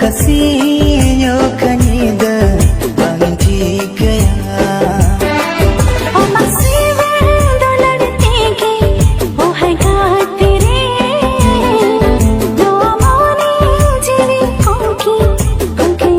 kasihnya kanida bangji gaya oh masih berdolarti ke oh hai gatere no amone jiri konki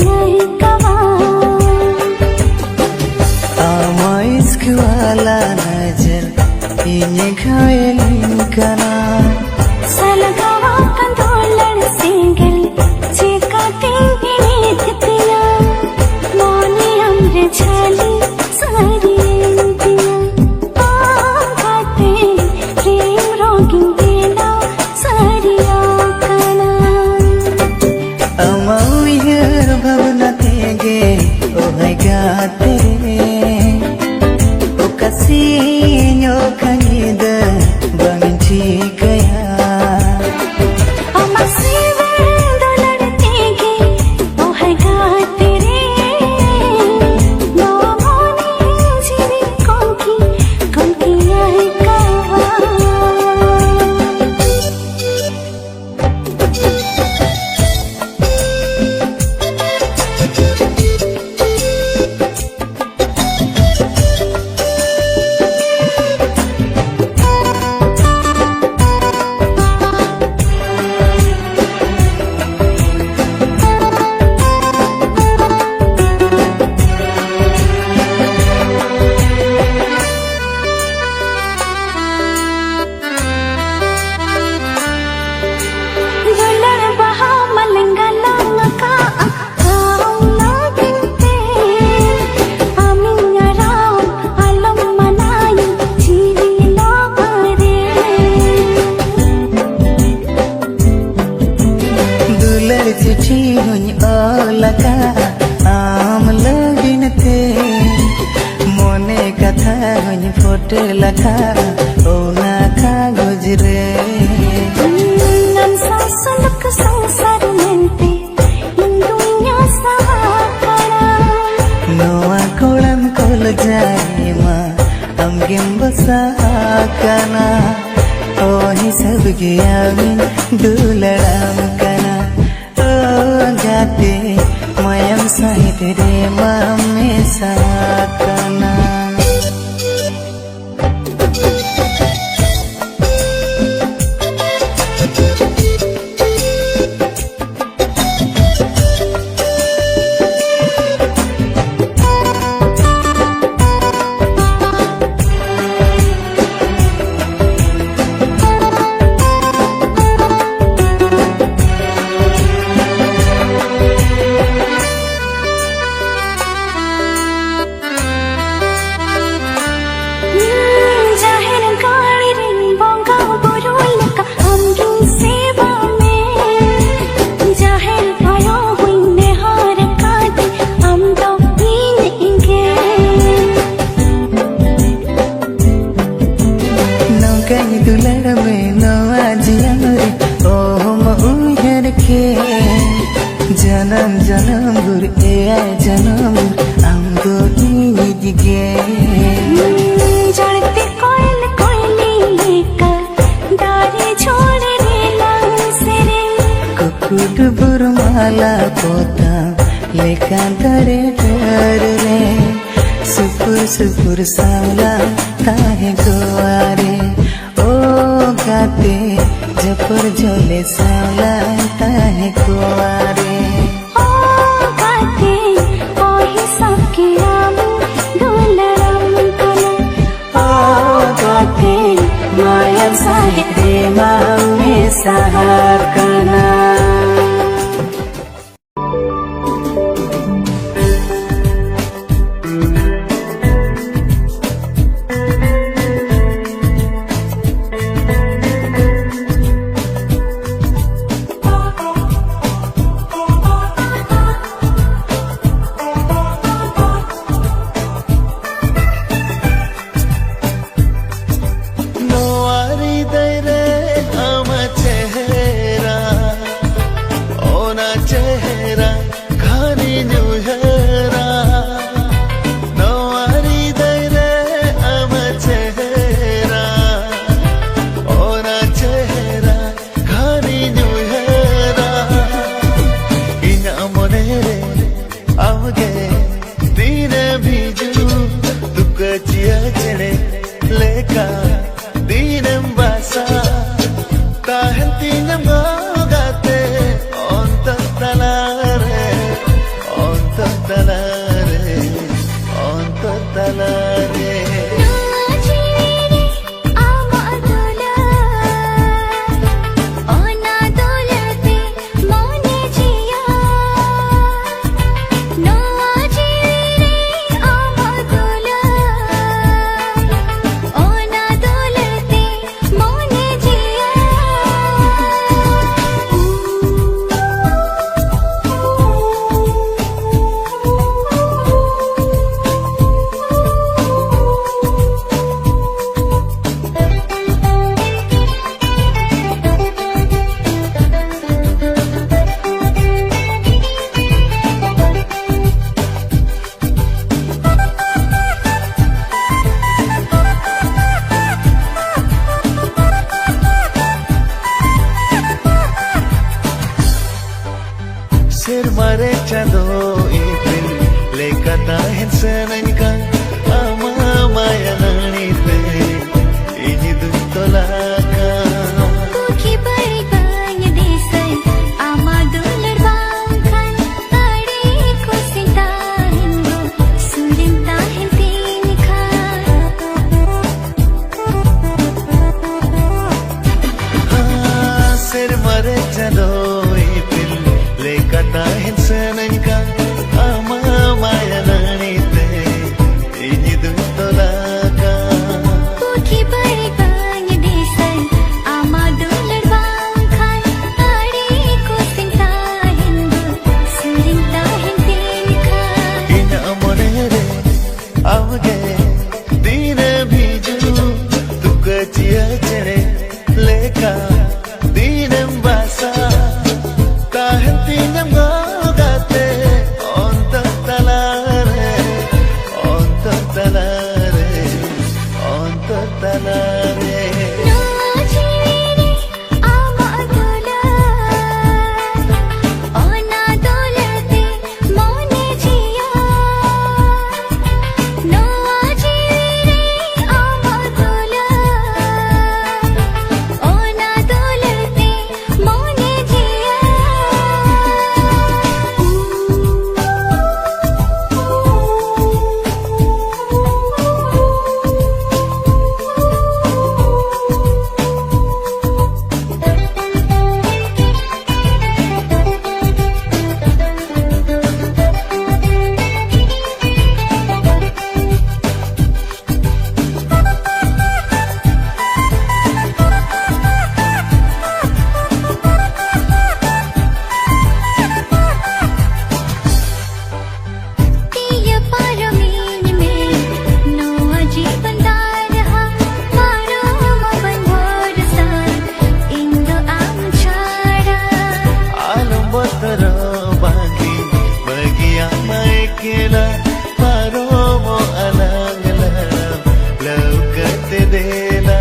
nahi kawa ama isk wala nazar inye ghayalin kana salgawa kan dolar single chekate hinittiya mone amre chali sari intiya aagate prem rogin dena sariya kana ama uyar bhavna tege oh hai gatere o kasihnya kanida bangji gaya चिट्ठी हुई लगा आम लगन थे मोने कथा हुई फोटे लगा ओ ना कागज रे संसार संसार mente indunya sahakara noa kolam kol jaye ma amgem basakana oh hi sab giyamin duladam kana जाते मयम सहित रे मामे साकना दुलड़ में नवा जियन रे ओह मऊहर के जन्म जन्म गुर ए जन्म हमको ईद गे जड़ते कोयल कोयली लेकर दारी छोड़ रेला से रे कुकुट बुरमाला पोता लेका दरे डर रे सुपुर सुपुर सावला ताहे गोवारे गाते जपर झोले सावला ताहे कुआरे ओ गाते ओ ही सबके आमू दुलड़म कना ओ गाते माया साहित्य मामे सहाकना sermare chado ipil lekata hensananga ama maya nanite ijidu tolaka Kuki bari banya desai ama dular bangkan ade ko sinta hindu surinta hintin kha sermare chado ipil lekata hensananga ama maya nanite ijidu tolaka Kuki bari banya desai ama dular bangkan ade ko sinta hindu surinta hintin kha ina amonere avge dina biju tukachia chere leka dinam basa kahantinam gogate onta talare No jiri ama dular ona dolate mone jiya No jiri ama dular ona dolate mone jiya Tiya paramin mein no ajiban darha paro maban bharsa indo am chara alam batara bagi bagi amai kela paro mo alangla laukate dela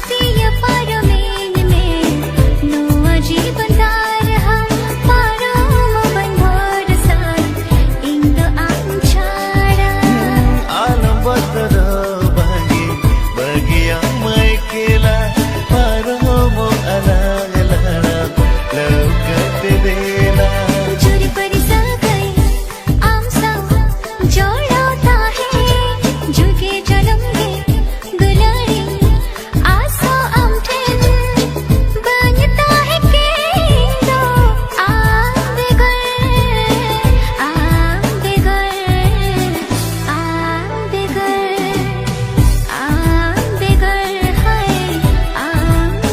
Tiya paramin mein no ajiban darha paro maban bharsa indo am chara alam batara bagi bagi amai kela paro mo alangla laukate dela चोरी परी सगाई आमसा जोड़ता है जुगे जलमगे दुलारी आसो अमठन बनता है केंदो आम बेगर हाय आम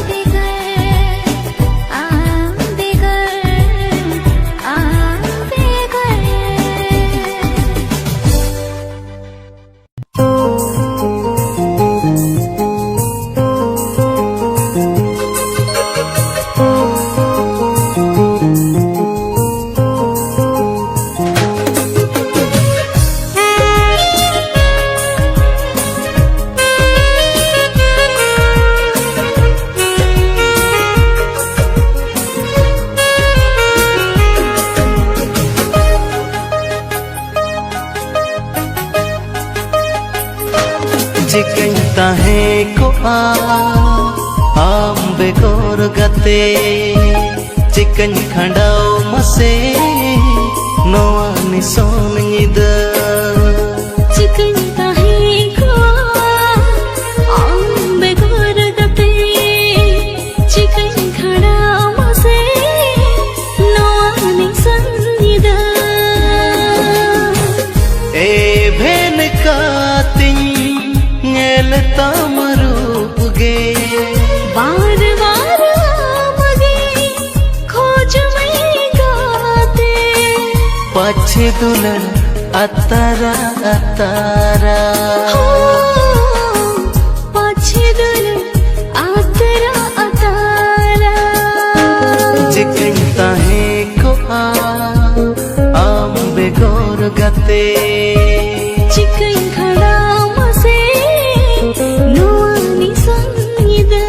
चिकन ताहे को आम बेगोर गते चिकन खंडाओ मसे नोआ निसोन निदा चिकन ताहे को आम बेगोर गते चिकन खड़ा मसे नोआनी संनिदा ए भेन का तिन नेल तामरूप गे बार बार मगे खोज में गाते पछे दुल्हन अतारा अतारा पाछे दुल आतरा अतारा चिकन ताहे को आम बेगोर गते चिकन खड़ा मसे नोआनी संगीदा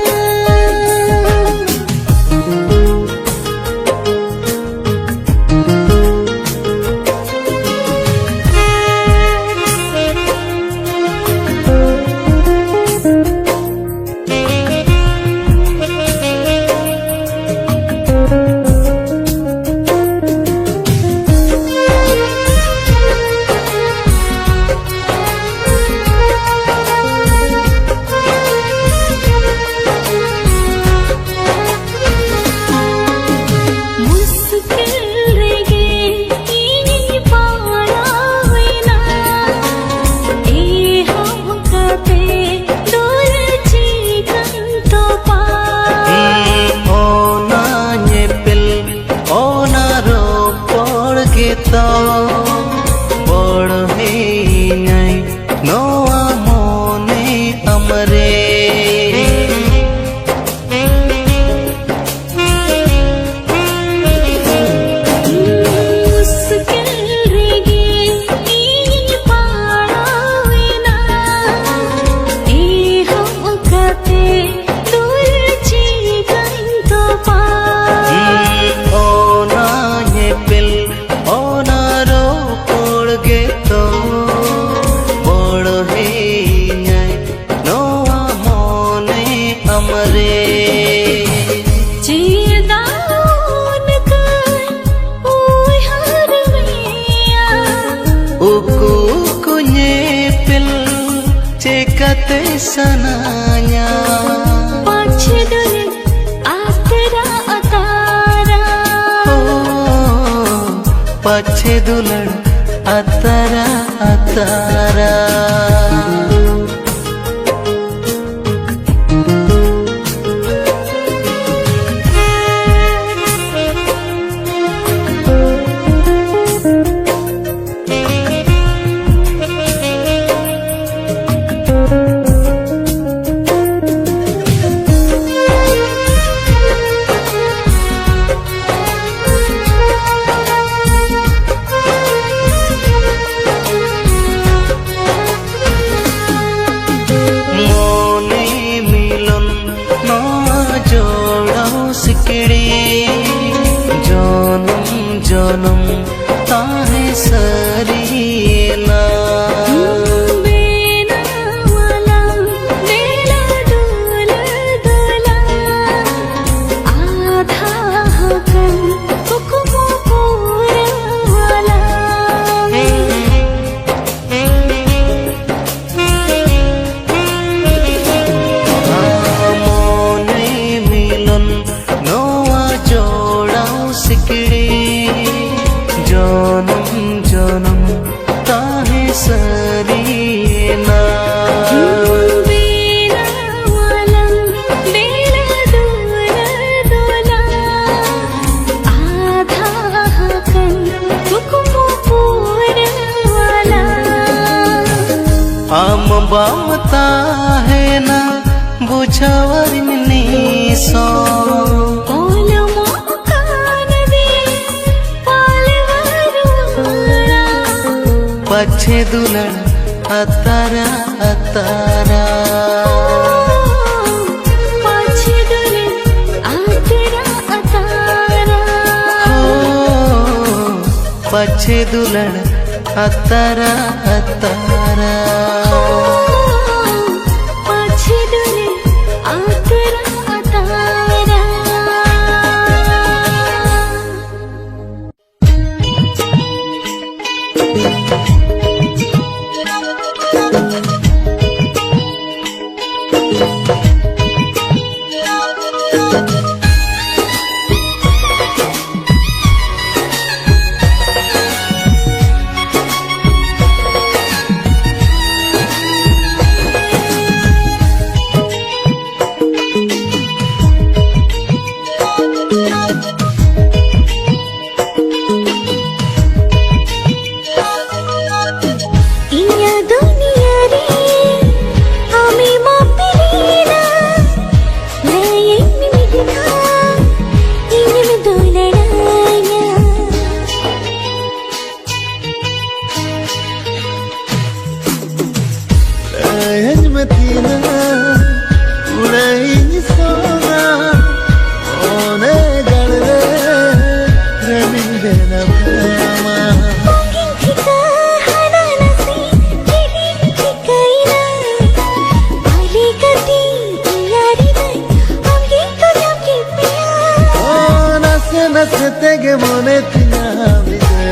sananya पाछे Dhule आतरा Atarra oh pache dulan atara atara जनम ताहे सरीना बेना वाला बेला डोल डोला आधा हकन हुकुमो पूरा वाला मोने मिलन नोआ जोड़ा सिकड़ी जनम जनम ताहे सरीना बेना वाला बेला डोल डोला आधा हकन हुकुमो पूरा वाला आम बाम ताहे ना बुझावर निसो पछे दुलन अतारा अतारा पाछे दुले आतरा अतारा हो पछे दुलन अतारा अतारा पाछे दुले आतरा अतारा ತೆಗೆ ಮೊನೆ ತಿನ್ನಾವಿದೆ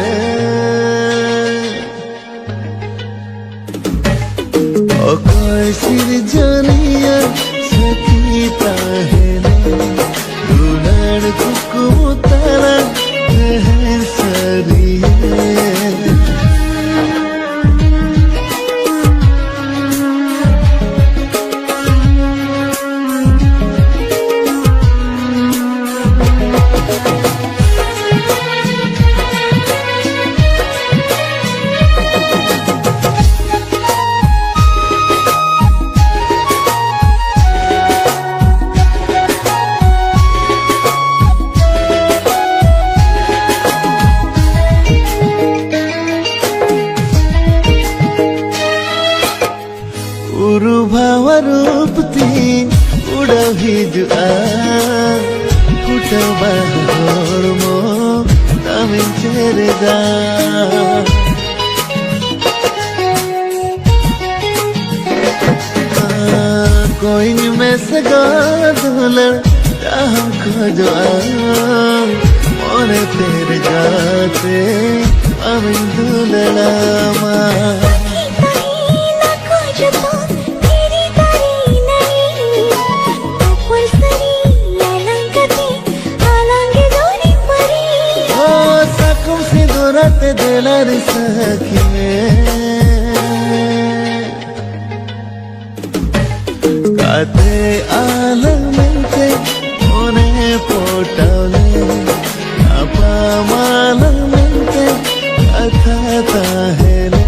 कोई सिर जानिया सकीता है दुलड़ कुकु तारा है सरिए रूपती उड़ही जुआ कुटबा मो तमिन चेरेदा कोई में सगा दुलड़ हम खोजो मोने तेरे जाते अमिन दुलड़ा गते दिलार सखिए काते आलमंते मोने पोटाले अपा मालमंते अथा ताहेले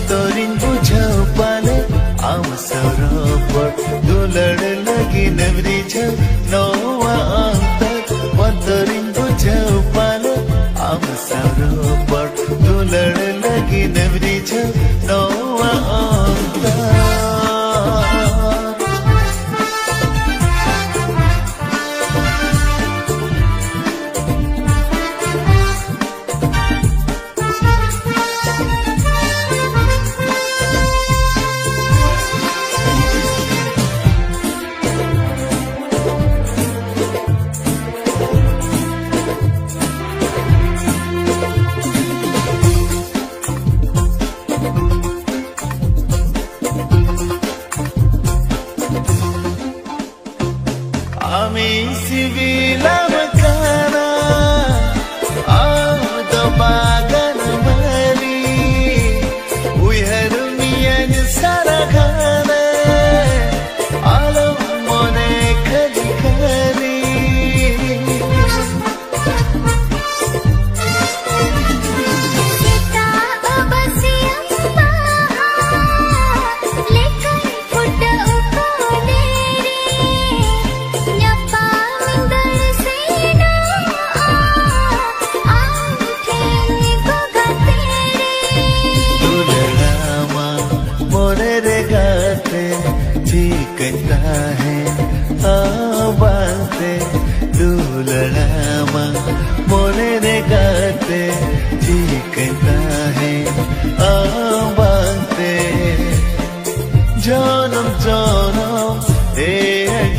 तोरिन बुझाउ पाले आम सरपट दुलड़ लगी नवरी छ नौवा अंतर तोरिन बुझाउ पाले आम सरपट दुलड़ लगी नवरी छ नौवा अंतर জনম জনম এ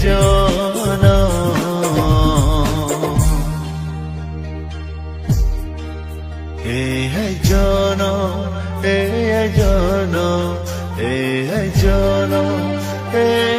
জনম এ জনম এ জনম এ জনম এ